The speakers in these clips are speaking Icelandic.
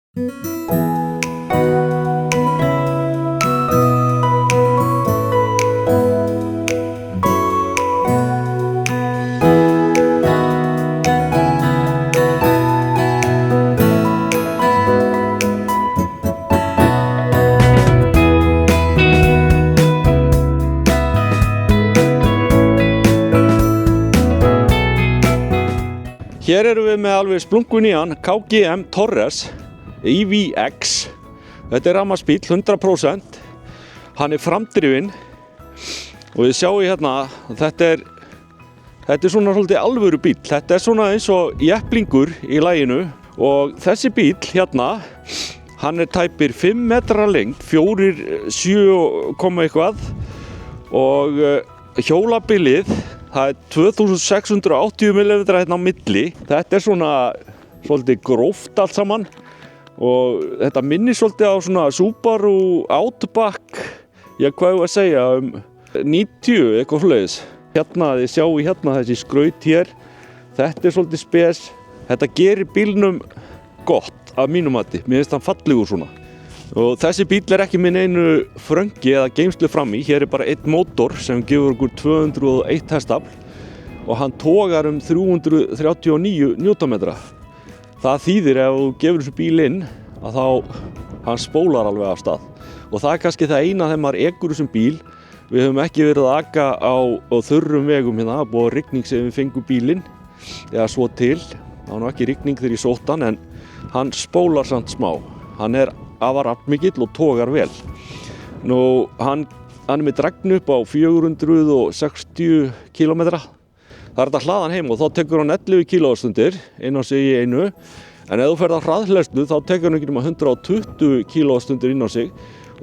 Hér erum við með alveg splunkunýjan KGM Torres EVX. Þetta er rafmagnsbíll 100%. Hann er framdrifinn og við sjáum hérna að þetta er svona svolítið alvöru bíll. Þetta er svona eins og jepplingur í laginu og þessi bíll hérna, hann er tæpir 5 metrar lengt, 4, 7, eitthvað og hjólabilið það er 2680 mm hérna á milli. Þetta er svona svolítið gróft allt saman og þetta minnir svolítið á svona Subaru Outback, hvað ég að segja, 90 eitthvað svoleiðis. Hérna, þið sjáu hérna þessi skraut hér, þetta er svolítið spes. Þetta gerir bílnum gott að mínum mati, mér finnst hann fallegur svona. Og þessi bíll er ekki með neinu fröngi eða geymslu fram í, hér er bara einn mótor sem gefur okkur 201 hestafl og hann togar 339 Nm. Það þýðir ef þú gefur þessu bíl inn að þá hann spólar alveg af stað. Og það er kannski það eina þegar maður ekur þessum bíl. Við höfum ekki verið að aka á þurrum vegum hérna, það er búið rigning sem við fengum bílinn eða svo til. Það var nú ekki rigning þegar ég sótti hann en hann spólar samt smá. Hann er afar aflmikill og togar vel. Nú, hann er með drægnu upp á 460 km. Það er þetta hlaðan heim og þá tekur hann 11 kWh inn á sig í einu. En ef þú ferð á hraðhleðslu þá tekur hann ekki nema 120 kWh inn á sig.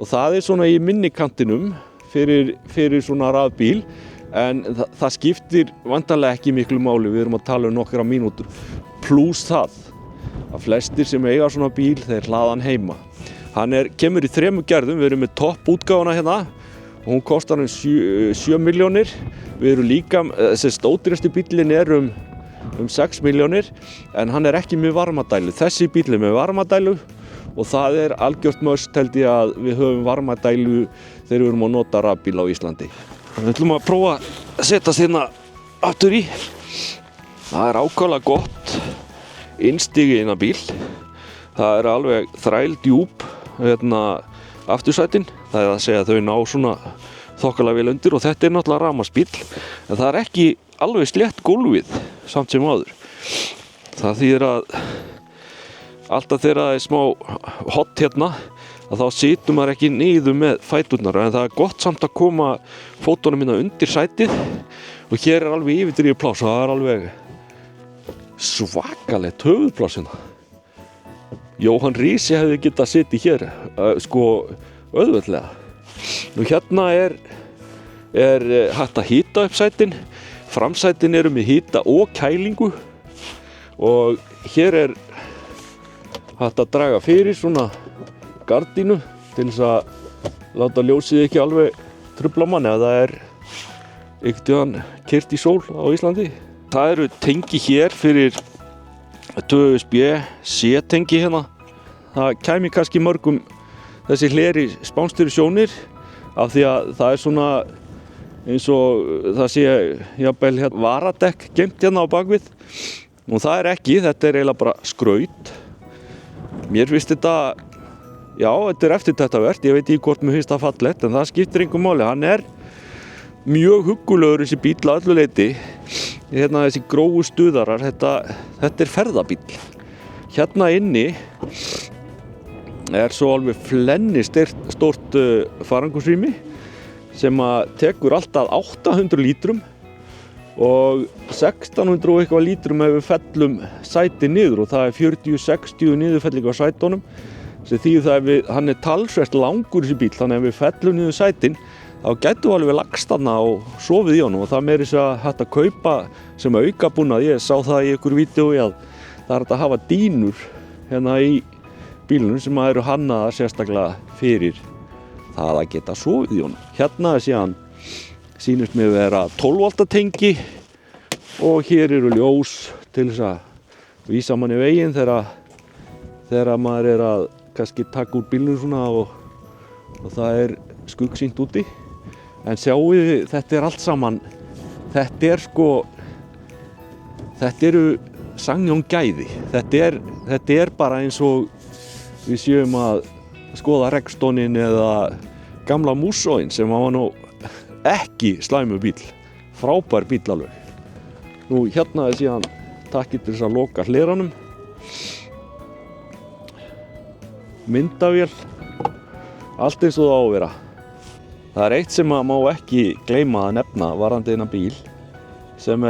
Og það er svona í minnikantinum fyrir svona rafbíl. En það skiptir vantanlega ekki miklu máli, við erum að tala um nokkra mínútur. Plús það að flestir sem eiga svona bíl, þeir hlaða hann heima. Hann kemur í 3 gerðum, við erum með topp útgáfuna hérna og hún kostar 7 milljónir. Við erum líka, þessi ódýrasti bíllinn er um 6 milljónir en hann er ekki með varmadælu. Þessi bíll er með varmadælu og það er algjört must held ég að við höfum varmadælu þegar við erum að nota rafbíl á Íslandi. Við ætlum að prófa að setjast hérna aftur í. Það er ákaflega gott innstigi inn á bíl. Það er alveg þrældjúp aftursætin. Það er að segja að þau ná svona þokkalega vel undir og þetta er náttúrulega rafmagnsbíll. En það er ekki alveg slétt gólfið samt sem áður. Það þýðir að alltaf þegar það er smá hot hérna að þá situr maður ekki niður með fæturnar en það er gott samt að koma fótunum minna undir sætið og hér er alveg yfirdrifið pláss og það er alveg svakalegt höfuðpláss hérna. Jóhann Rísi hefði getað setið hér, auðveldlega. Nú hérna er hægt að hita upp sætin. Framsætin eru með hita og kælingu og hér er hægt að draga fyrir svona gardínu til þess að láta ljósið ekki alveg trufla mann ef það er einhvern keyrt í sól á Íslandi. Það eru tengi hér fyrir 2 USB-C tengi hérna. Það kæmi kannski mörgum þessi hleri spánstýri sjónir af því að það er svona eins og það sé jafnvel hérna varadekk geymt hérna á bakvið og það er ekki, þetta er eiginlega bara skraut. Mér finnst þetta, já, þetta er eftirtektarvert, ég veit ekki hvort mér finnst það fallegt en það skiptir engu máli, hann er mjög huggulegur þessi bíll að öllu leyti. Hérna þessi grófu stuðarar, þetta er ferðabíll. Hérna inni er svo alveg flenni stórt farangursrými sem að tekur alltaf 800 lítrum og 1600 og eitthvað lítrum ef við fellum sæti niður og það er 40-60 niðurfelling á sætunum sem þýðir það að hann er talsvert langur þessi bíll þannig að ef við fellum niður sætin þá gætum við alveg lagst þarna og sofið í honum og það er meira þess að hægt að kaupa sem aukabúnað. Ég sá það í einhverju vídeói að það er hægt að hafa dýnur hérna í bílunum sem eru hannaðar sérstaklega fyrir það að geta sofið í honum. Hérna síðan sýnist mér vera 12 V tengi og hér eru ljós til þess að vísa manni veginn þegar þegar maður að kannski taka úr bílnum svona og það skuggsýnt úti. En sjáu þið, þetta allt saman, þetta eru Sangjón gæði. Þetta bara eins og við séum að skoða Rextonin eða gamla Músóin sem var nú ekki slæmur bíl, frábær bíl alveg. Nú hérna síðan takkið til þess að loka hleranum, myndavél, allt eins og það á að vera. Það eitt sem maður má ekki gleyma að nefna varðandi þennan bíl, sem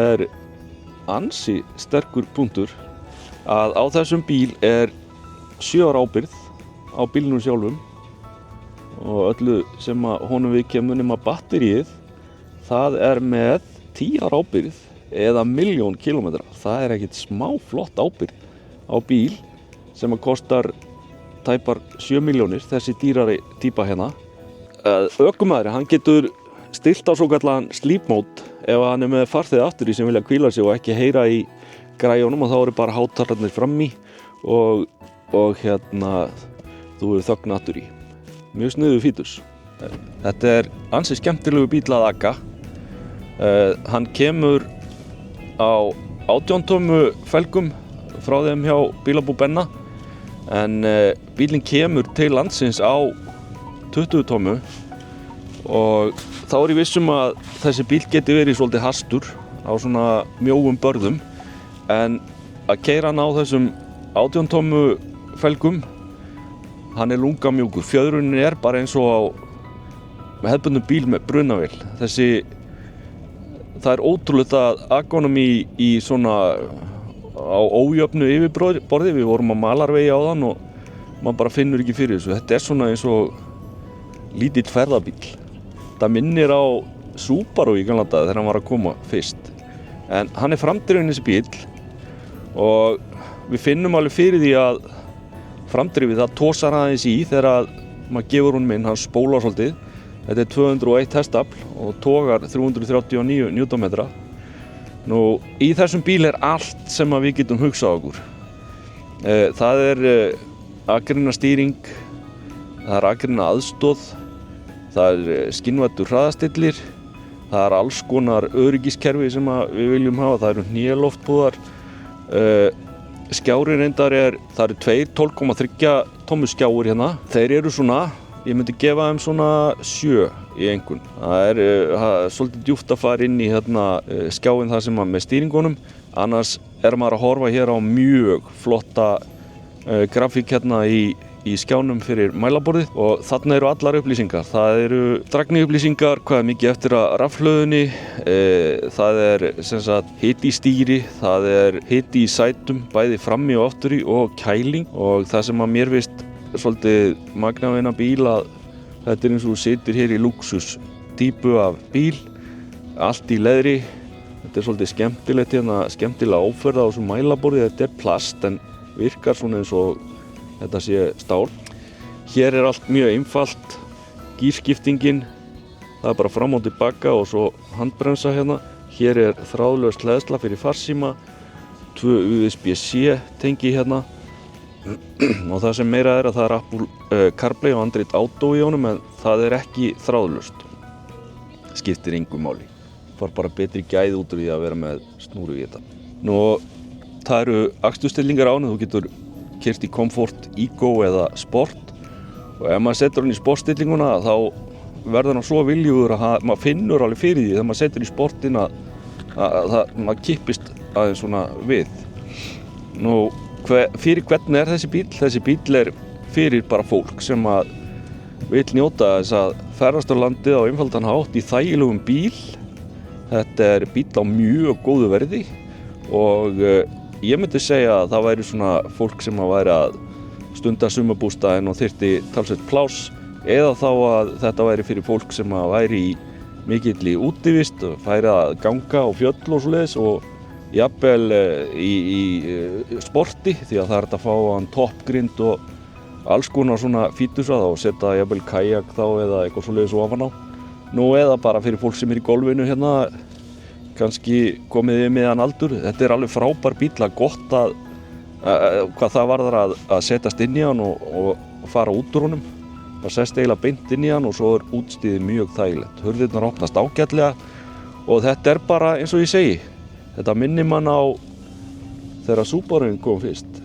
ansi sterkur punktur, að á þessum bíl 7 ára ábyrgð á bílnum sjálfum og öllu sem honum viðkemur nema batteríið, það með 10 ára ábyrgð eða 1.000.000 kílómetra. Það ekkert smá flott ábyrgð á bíl sem kostar tæpar 7 milljónir, þessi dýrari típa hérna. Ökumaður, hann getur stilt á svokallaðan sleep mode ef hann með farþega aftur í sem vilja hvíla sig og ekki heyra í græjunum, og þá eru bara hátalarnir frammi og hérna þú þögn aftur í. Mjög sniðugur fítus. Þetta ansi skemmtilegu bíll að aka. Hann kemur á 18 tómu felgum frá þeim hjá bílabú Benna, en bílinn kemur til landsins á 20 tómu og þá ég viss að þessi bíl geti verið svolítið hastur á svona mjóum börðum, en að keyra hann á þessum 18 tómu felgum, hann lungamjúkur. Fjöðrunin bara eins og á hefðbundnum bíl með brunavél. Það ótrúlegt að aka honum í svona á ójöfnu yfirborði. Við vorum á malarvegi áðan og maður bara finnur ekki fyrir þessu. Þetta svona eins og lítill ferðabíl. Það minnir á Subaru í gamla daga þegar hann var að koma fyrst. En hann framdrifinn þessi bíl og við finnum alveg fyrir því að framdrifið það tosar aðeins í þegar maður gefur honum inn, hann spólar svolítið. Þetta 201 hestafl og togar 339 newtonmetra. Nú, í þessum bíl allt sem við getum hugsað okkur. Það akreina stýring, það akreina aðstoð, það skynvættur hraðastillir, það alls konar öryggiskerfi sem við viljum hafa, það hnéloftpúðar. Skjárin reyndar það 2 12,3 tómu skjáir hérna. Þeir svona, ég myndi gefa þeim svona 7 í einhvern. Það svolítið djúpt að fara inn í hérna, skjáin það sem með stýringunum. Annars maður að horfa hér á mjög flotta grafík hérna í skjánum fyrir mælaborðið, og þarna eru allar upplýsingar. Það eru dragniupplýsingar, hvað mikið eftir að rafhlöðunni, það sem sagt hiti í stýri, það hiti í sætum, bæði frammi og afturi, og kæling. Og það sem mér finnst svolítið magna við þennan bíl, að þetta eins og þú situr hér í luxus típu af bíl, allt í leðri. Þetta svolítið skemmtilegt hérna, skemmtilega áferð á þessu mælaborði. Þetta plast en virkar svona eins og þetta sé stál. Hér allt mjög einfalt. Gírskiptingin, það bara fram og tilbaka og svo handbremsa hérna. Hér þráðlaus hleðsla fyrir farsíma, 2 USB-C tengi hérna. Og það sem meira að það Apple CarPlay og Android Auto í honum, en það ekki þráðlaust. Skiptir engu máli. Far bara betri gæði út úr því að vera með snúru í þetta. Nú, það eru aksturstillingar á henni. Þú getur keyrt í Comfort, Eco eða Sport, og ef maður setur hann í sportstillinguna þá verður hann svo viljugur að maður finnur alveg fyrir því þegar maður setur í sportin að maður kippist aðeins svona við. Nú, fyrir hvern þessi bíl? Þessi bíl fyrir bara fólk sem vill njóta þess að ferðast á landið á einfaldan hátt í þægilegum bíl. Þetta bíl á mjög góðu verði, og ég myndi segja að það væri svona fólk sem væri að stunda sumarbústaðinn og þyrfti talsvert pláss, eða þá að þetta væri fyrir fólk sem væri í mikilli útivist, færi að ganga á fjöll og svoleiðis, og jafnvel í sporti, því að það hægt að fá hann toppgrind og alls konar svona fítusa, þá setja jafnvel kajak þá eða eitthvað svoleiðis ofan á. Nú, eða bara fyrir fólk sem í golfinu hérna, kannski komið í miðjan aldur. Þetta alveg frábær bíl, gott að hvað það varðar að setjast inn í hann og fara út úr honum. Það sest eiginlega beint inn í hann og svo útstíðið mjög þægilegt. Hurðirnar opnast ágætlega og þetta bara eins og ég segi, þetta minnir mann á þegar Subaruinn kom fyrst.